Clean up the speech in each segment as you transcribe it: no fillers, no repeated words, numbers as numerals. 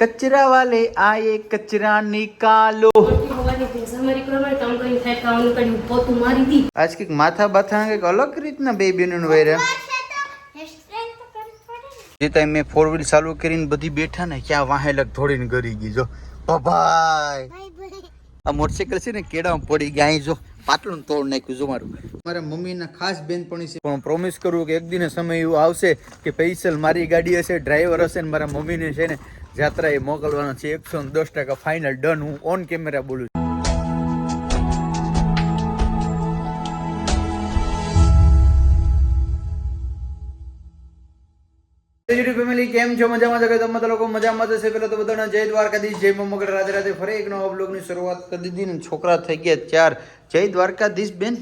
कचरा वाले आए कचरा निकालो। आज के माथा बाथा के अलग રીતના બે બેનો વૈરા જે ટાઈમ મેં 4 વ્હીલ ચાલુ કરીને બધી બેઠા ને ક્યાં વાહે લગ થોડીને ગરી ગઈ જો ભાઈ આ મોટરસાઇકલ છે ને કેડામાં પડી ગઈ અહીં જો પાટલું તોડ નાખ્યું જો મારું મારા મમ્મીના ખાસ બેનપણી છે પણ પ્રોમિસ કરું કે એક દિન સમય એવો આવશે કે પૈસલ મારી ગાડી હશે ડ્રાઈવર હશે ને મારા મમ્મીને છે ને જાત્રા એ મોકલવાનો છે 110% ફાઇનલ ડન હું ઓન કેમેરા બોલું છું ફેમિલી કેમ છો મજામાં છો તમે લોકો મજામાં જશે પેલા તો બધાને જય દ્વારકાધીશ જય મગર રાધે રાધે ફરી એક નવા બ્લોગની શરૂઆત કરી દીધી ને છોકરા થઈ ગયા 4 જય દ્વારકાધીશ બેન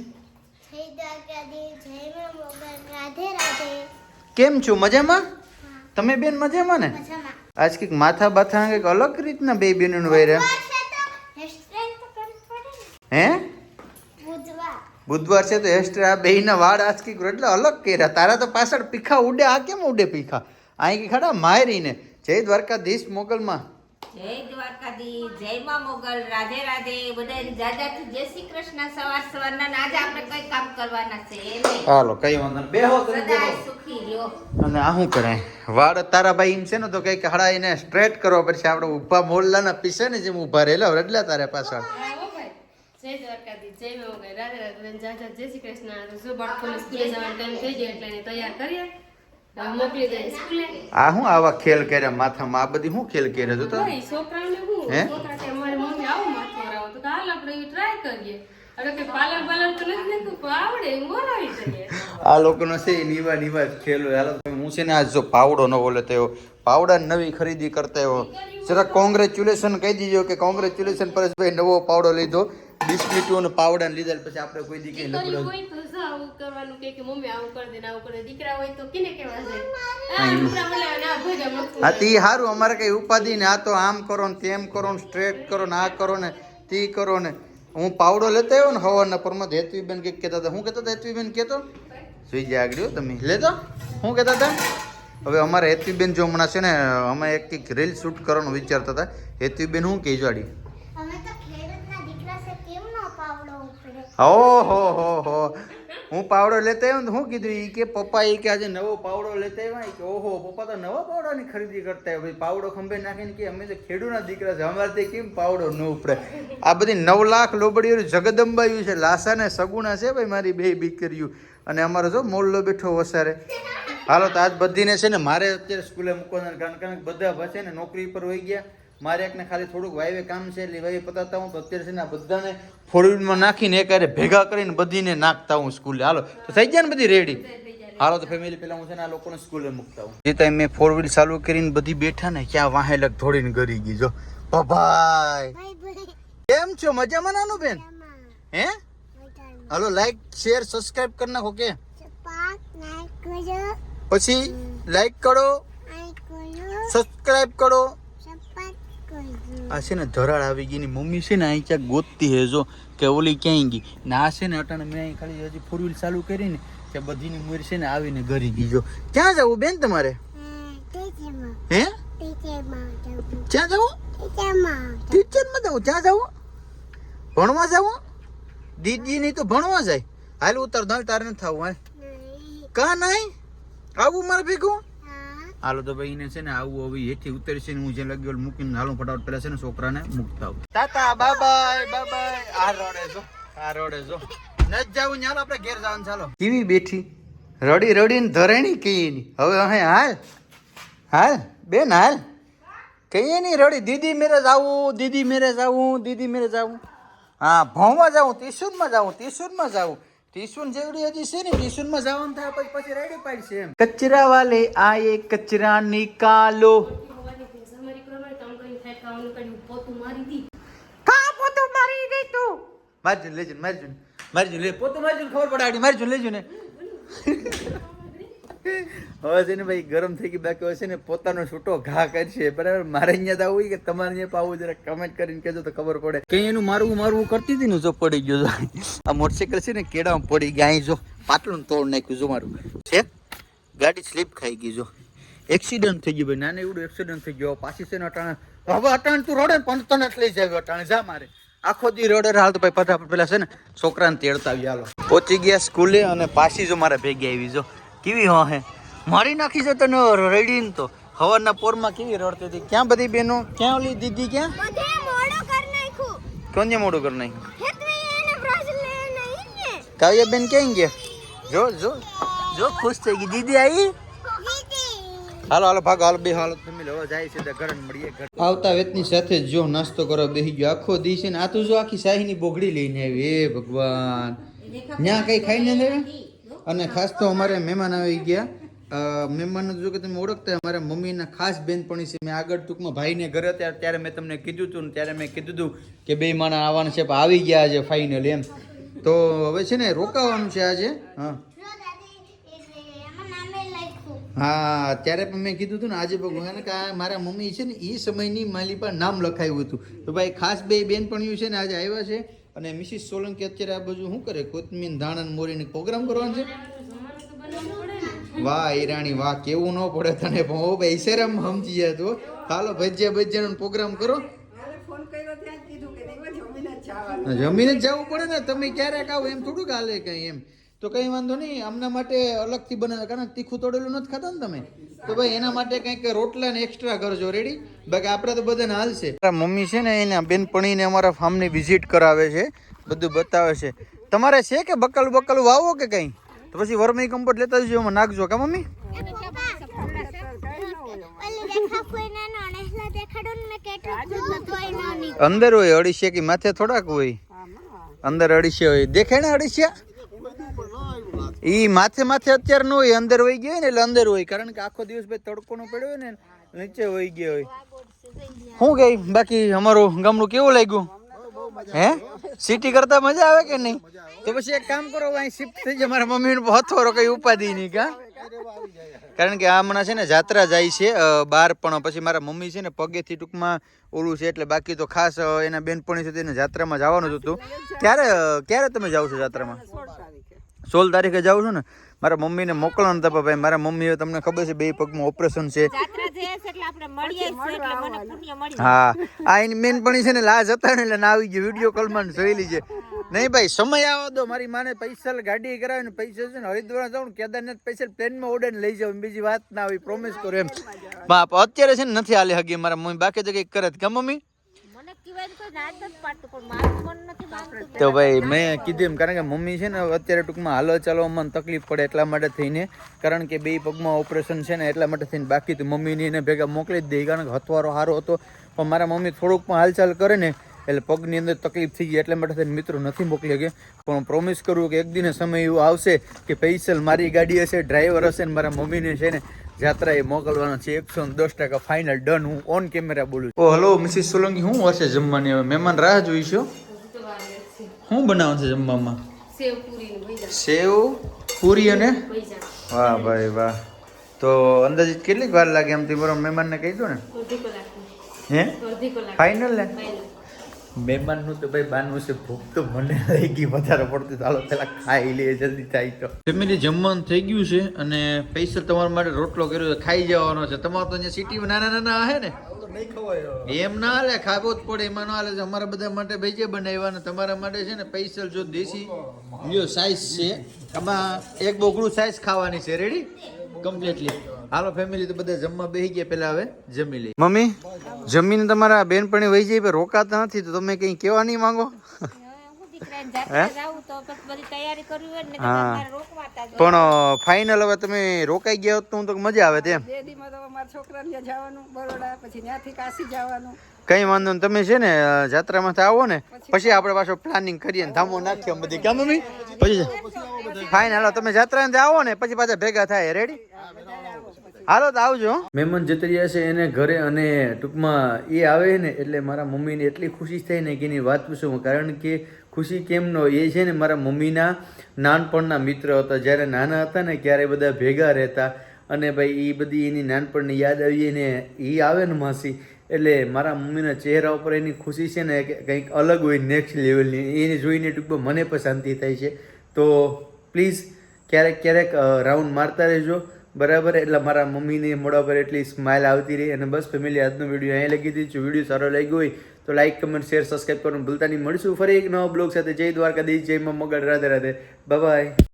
જય દ્વારકાધીશ જય મગર રાધે રાધે કેમ છો મજામાં તમે બેન મજામાં ને મજામાં આજ કે માથા બાથા કે અલગ રીતના બે બેનો વૈરા હે બુધવાર છે તો હેસ્ટર આ બેયના વાળ આજ કે એટલે અલગ કર્યા તારા તો પાછળ પીખા ઉડે આ કેમ ઉડે પીખા અહીં કે ખડા મારીને જય દ્વારકાધીશ મોગલમાં જય દ્વારકાધીશ જય માં મોગલ રાધે રાધે બધાને જાજાથી જય શ્રી કૃષ્ણ સવારના આજે આપણે કઈ કામ કરવાના છે એને હાલો કઈ વાંધો નહીં બેહો તમે બેહો સદાય સુખી રહ્યો અને આ શું કરે વાળ તારા ભાઈ એમ છે ને તો કઈક હડા એને સ્ટ્રેટ કરવા પડશે આપણે ઊભા મોરલાના પીસે ને જેમ ઊભા રહેલા એટલે તારે પાછળ જય દ્વારકાધીશ જય મોગલ રાધે રાધે જાજા જય શ્રી કૃષ્ણ જો બાળકોને સ્કૂલે જવાનો ટાઈમ થઈ ગયો એટલે એને તૈયાર કરીએ મોકલી દઈએ સ્કૂલે આ શું આવા ખેલ કર્યા માથામાં આ બધી શું ખેલ કર્યા જો તો ભાઈ છોકરાઓને હું હે? છોકરા કે મારી મમ્મી આવું માથું વરાવો તો હાલ આપણે એ ટ્રાય કરીએ અરે કે પાલર બાલર તો નથી ને તું આવડે હું વરાવી દઈએ આ લોકોનો છે નીવા જ ખેલો હાલો હું છે ને આજ જો પાવડો નવો લેતો આવ્યો પાવડા નવી ખરીદી કરતા આવ્યો જરા કોંગ્રેચ્યુલેશન કહી દીજો કે કોંગ્રેચ્યુલેશન પરેશભાઈ નવો પાવડો લીધો બિસ્કીટો ને પાવડા લીધા પછી આપણે કોઈ દી કઈ દીકરીઓ હોય તો શું આવું કરવાનું કે મમ્મી આવું કરી દે ને આવું કરે દીકરા હોય તો કેને કેવા છે આ દીકરા બોલે ના ભોજા મત હા તી હારું અમારે કઈ ઉપાધિ ને આ તો આમ કરો ને તેમ કરો ને સ્ટ્રેટ કરો ને આ કરો ને તી કરો ને હું પાવડો લેતો આવ્યો ને હવારના પરમાં હેતવીબેન કંઈક કહેતા હતા હું કહેતો હતા હેતવીબેન કહેતો સુઈ જાય આગળ તમે લેતો શું કહેતા હતા હવે અમારે હેતવીબેન જો હમણાં છે ને અમે એક રીલ શૂટ કરવાનું વિચારતા હતા હેતવીબેન હું કહી જાડી અમે તો ખેડૂતના દીકરા છે કેમ નો પાવડો ઉપડે ઓહો હું પાવડો લેતા આવ્યો ને શું કીધું ઈ કે પપ્પા ઈ કે આજે નવો પાવડો લેતા આવ્યા કે ઓહો પપ્પા તો નવા પાવડાની ખરીદી કરતા આવ્યા ભાઈ પાવડો ખંભે નાખીને કે અમે તો ખેડૂતના દીકરા છે અમારે કેમ પાવડો ન ઉપડે આ બધી 9 લાખ લોબડીઓ જગદંબાયું છે લાસા ને સગુણા છે ભાઈ મારી બે દીકરીઓ અને અમારો જો મોલ્લો બેઠો વસારે હાલો તો આજ બધીને છે ને મારે અત્યારે સ્કૂલે મૂકવાના કારણ કે બધા છે ને નોકરી પર હોઈ ગયા મારે એકને ખાલી થોડુંક વાયવે કામ છે એટલે વાયવે પતાવતા હું તો અત્યારે છે ને આ બધાને 4 વ્હીલમાં નાખીને એકારે ભેગા કરીને બધીને નાખતા હું સ્કૂલે હાલો તો થઈ જાય ને બધી રેડી હાલો તો ફેમિલી પેલા હું છે ને આ લોકોને સ્કૂલે મૂકતા હું જે ટાઈમ મેં 4 વ્હીલ ચાલુ કરીને બધી બેઠા ને ક્યાં વાહે લગ થોડીને ગરી ગઈ જો ભાઈ કેમ છો મજામાં નાનું બેન હે હાલો લાઈક શેર સબસ્ક્રાઇબ કરી નાખો કે પછી લાઈક કરો સબસ્ક્રાઇબ કરો આ છે ને ધરાળ આવી ગઈ ની મમ્મી છે ને અહીં ક્યાંક ગોતતી હે જો કે ઓલી ક્યાંય ગઈ ને આ છે ને અટાણે મેં અહીં ખાલી હજી 4 વ્હીલ ચાલુ કરી ને કે બધીની મુર છે ને આવીને ગરી ગઈ જો ક્યાં જવું બેન તમારે હે ક્યાં જવું ટીચરમાં જવું ક્યાં જવું ભણવા જવું દીદી ની તો ભણવા જાય હાલ ઉતર દલ તારે નથી થવું હાલ કા નહીં આવું મારે ભેગું હાલો તો ભાઈ ને છે ને આવું હવે હેઠી ઉતરશે ને હું જે લગી મૂકીને હાલો ફટાફટ પેલા છે ને છોકરાને મૂકતા આવું તાતા બાય બાય આ રોડે જો ન જાવું ચાલો આપણે ઘેર જવાનું ચાલો કેવી બેઠી રડીને ધરેણી કઈ ની હવે હે હાલ બેન હાલ કઈ નહીં રડી દીદી મેરે જાવું હા ભણવા જાવું ટ્યુશનમાં જાવું ટ્યુશન જેવડી હજી છે ને ટ્યુશનમાં જવાનું થાય પછી રેડી પાડશે એમ કચરા વાલે આયે કચરા નિકાલો અમારી પ્રમાણે કામ કરીને થાય ખાવાનું કરીને પોતું મારી દી કા પોતું મારી દે તું મારજુન લે પોતું મારજુન ખબર પડે આડી મારજુન લેજો ને હવે છે ને ભાઈ ગરમ થઈ ગઈ બાકી હશે ને પોતાનો છૂટો ઘા કરશે બરાબર મારે અહીંયા તો આવું કે તમારે અહીંયા પાવું જરા કમેન્ટ કરીને કહેજો તો ખબર પડે કઈ એનું મારવું કરતી હતી ને જો પડી ગયો આ મોટરસાઇકલ છે ને કેડામાં પડી ગયા અહીં જો પાટલું તોડ નાખ્યું જો મારું છે ગાડી સ્લીપ ખાઈ ગઈ જો એક્સિડન્ટ થઈ ગયું ભાઈ, નાને એવડું એક્સિડન્ટ થઈ ગયો. પાછી છે ને અટાણે હવે અટાણે તું રોડે પણ તને જ લઈ જાય અટાણે જા મારે આખો દી રોડે હાલ તો ભાઈ ફટાફટ પેલા છે ને છોકરાને તેડતા આવી. હાલો પહોંચી ગયા સ્કૂલે અને પાછી જો મારે ભેગી આવી જો કેવી હો હે મારી નાખી છે તને રડીને તો હવારના પોરમાં કેવી રડતી હતી. ક્યાં બધી બહેનો ક્યાં ઓલી દીદી ક્યાં બધે મોડો કર નાખ્યું કોને મોડું કરી નાખ્યું? હેતવી એને બ્રાઝિલ નહીં ને કાવ્યા બેન ક્યાં ગયા જો જો જો ખુશ થઈ ગઈ દીદી આવી. હાલો હાલો ભાગો હાલો બે હાલો તમે હવે જાય છે ઘરે મળીએ. આવતા વેતની સાથે જો નાસ્તો કરવા બેસી ગયો આખો દી છે ને આ તું જો આખી શાહીની બોગડી લઈને આવી. એ ભગવાન ત્યાં કઈ ખાઈને આવ્યા. અને ખાસ તો અમારે મહેમાન આવી ગયા. મહેમાન જો કે તમે ઓળખતા અમારા મમ્મીના ખાસ બેનપણી છે. મેં આગળ ટૂંકમાં ભાઈને ઘરે હતા ત્યારે મેં તમને કીધું હતું ને ત્યારે મેં કીધું હતું કે બે માણા આવવાના છે પણ આવી ગયા છે ફાઇનલ એમ. તો હવે છે ને રોકાવાનું છે આજે. હા ત્યારે પણ મેં કીધું હતું ને આજે ભગવાન કે મારા મમ્મી છે ને એ સમયની મારી પર નામ લખાયું હતું. તો ભાઈ ખાસ બે બેનપણીઓ છે ને આજે આવ્યા છે. અને મિસિસ સોલંકી અત્યારે આ બાજુ શું કરે કોથમીર ધાણા મોરીને પ્રોગ્રામ કરવાનો છે. વાહ ઈરાણી વાહ કેવું ન પડે તને બહુ ભાઈ શરમ સમજી જાય તો. હાલો ભજીયા પ્રોગ્રામ કરો. જમીને જ જવું પડે ને તમે ક્યારેક આવો એમ થોડુંક હાલે કઈ એમ. તો કઈ વાંધો નહીં આમના માટે અલગથી બનાવે કારણ તીખું તોડેલું નથી ખાતા ને તમે તો ભાઈ એના માટે કંઈક રોટલા ને એક્સ્ટ્રા કરજો રેડી. બાકી આપણે તો બધાને હાલશે. મમ્મી છે ને એના બેનપણીને અમારા ફાર્મની વિઝિટ કરાવે છે બધું બતાવે છે. તમારે છે કે બકલું વાવો કે કઈ તો પછી વર્મી કમ્પોસ્ટ લેતા જજો એમાં નાખજો કા મમ્મી. અંદર હોય અડીસિયા કે માથે થોડાક હોય અંદર અડીસિયા હોય દેખાય ને અડીસિયા ઈ માથે અત્યારે ન હોય અંદર વહી ગયો હોય ને એટલે અંદર હોય કારણ કે આખો દિવસ ભાઈ તડકો નો પડ્યો હોય ને નીચે વહી ગયો હોય. શું ગઈ બાકી અમારું ગામડું કેવું લાગ્યું હે સિટી કરતા મજા આવે કે નહીં? તો પછી એક કામ કરો અહીં શિફ્ટ થઈ જાય મારા મમ્મીને હથોરો કઈ ઉપાધિ નહીં કા કારણ કે આ હમણાં છે ને જાત્રા જાય છે બહાર પણ પછી મારા મમ્મી છે ને પગેથી ટૂંકમાં ઓલું છે એટલે બાકી તો ખાસ એના બેનપણી છે તેને જાત્રામાં જવાનું જ હતું. ક્યારે તમે જાઓ છો જાત્રામાં? 16 તારીખે જાઉં છું ને મારા મમ્મીને મોકલવાનું હતા ભાઈ મારા મમ્મી તમને ખબર છે બે પગમાં ઓપરેશન છે. હા આ એની બેનપણી છે ને લાજ હતા ને એટલે ના આવી ગયો વિડીયો કોલમાં જોઈ લીજે. નહીં ભાઈ સમય આવવા દો મારી માને પૈસા ગાડી કરાવીને પૈસા છે ને હરિદ્વાર જાઉં કેદારનાથ પૈસા પ્લેનમાં ઉડાઈને લઈ જાઉં બીજી વાત ના આવી પ્રોમિસ કરો એમ. બાપ અત્યારે છે ને નથી હાલે હગી મારા મમ્મી બાકી તો કંઈક કરે કે મમ્મી તો ભાઈ મેં કીધું એમ કારણ કે મમ્મી છે ને અત્યારે ટૂંકમાં હાલો ચાલવામાં તકલીફ પડે એટલા માટે થઈને કારણ કે બે પગમાં ઓપરેશન છે ને એટલા માટે થઈને બાકી તો મમ્મીને એને ભેગા મોકલી જ દઈ કારણ કે હથવારો સારો હતો પણ મારા મમ્મી થોડુંક પણ હાલચાલ કરે ને એટલે પગની અંદર તકલીફ થઈ ગઈ એટલા માટે થઈને મિત્રો નથી મોકલી શકે. પણ પ્રોમિસ કરું કે એક દિને સમય એવું આવશે કે પૈસલ મારી ગાડી હશે ડ્રાઈવર હશે ને મારા મમ્મીને છે ને જાત્રા એ મોકલવાનો છે 110% ફાઇનલ ડન. હું ઓન કેમેરા બોલું. ઓ હલો મિસિસ સોલંકી શું હશે જમવાની હવે મહેમાન રાહ જોઈશો શું બનાવવાનું છે જમવામાં? સેવ પૂરી અને વાહ ભાઈ વાહ. તો અંદાજિત કેટલીક વાર લાગે એમ બરોબર મહેમાનને કહી દો ને હે ફાઇનલ ને મહેમાનનું તો ભાઈ બાનું છે ભૂખ તો મને લઈ ગઈ વધારે પડતી ચાલો પેલા ખાઈ લઈએ જલ્દી થાય તો. ફેમિલી જમવાનું થઈ ગયું છે અને પૈસા તમારા માટે રોટલો કર્યો છે ખાઈ જવાનો છે. તમારે તો અહીંયા સિટીમાં નાના હે ને એમ ના હાલે ખાવો જ પડે એમાં ના હાલે. અમારા બધા માટે ભેજે બનાવ્યા ને તમારા માટે છે ને પૈસા જો દેશી લ્યો સાઈઝ છે આમાં એક બોગડું સાઈઝ ખાવાની છે રેડી કમ્પ્લીટલી. હાલો ફેમિલી તો બધા જમવા બેસી ગયા પેલા હવે જમી લઈ. મમ્મી જમીને તમારા બેનપણી વહી જાય રોકાતા નથી તો તમે કઈ કેવા નહીં માંગો? પણ ફાઇનલ હવે તમે રોકાઈ ગયા હોત તો મજા આવે તેમ. કઈ વાંધો ને તમે છે ને જાત્રામાં આવો ને પછી આપણે પાછો પ્લાનિંગ કરીએ ને ધામો નાખીએ બધી કામ મમ્મી પછી ફાઇન. હાલો તમે જાત્રા આવો ને પછી પાછા ભેગા થાય રેડી. હાલો તો આવજો. મહેમાન જતી રહ્યા છે એને ઘરે અને ટૂંકમાં એ આવે ને એટલે મારા મમ્મીને એટલી ખુશી થઈ ને કે એની વાત પૂછું કારણ કે ખુશી કેમનો એ છે ને મારા મમ્મીના નાનપણના મિત્ર હતા. જ્યારે નાના હતા ને ત્યારે બધા ભેગા રહેતા અને ભાઈ એ બધી એની નાનપણની યાદ આવીએ ને એ આવે ને માસી એટલે મારા મમ્મીના ચહેરા ઉપર એની ખુશી છે ને કંઈક અલગ હોય નેક્સ્ટ લેવલની. એને જોઈને ટૂંકમાં મને પણ શાંતિ થાય છે. તો પ્લીઝ ક્યારેક રાઉન્ડ મારતા રહેજો બરાબર, એટલે મારા મમ્મીની મોઢા પર એટલી સ્માઇલ આવતી રહી. અને બસ ફેમિલી, આજનો વિડીયો અહીં લગી દીધું. જો વિડીયો સારો લાગ્યો હોય તો લાઈક, કમેન્ટ, શેર, સબસ્ક્રાઈબ કરવાનું ભૂલતા નહીં. મળીશું ફરી એક નવા બ્લોગ સાથે. જય દ્વારકાધીશ, જય મા મોગલ, રાધે રાધે, બાય બાય.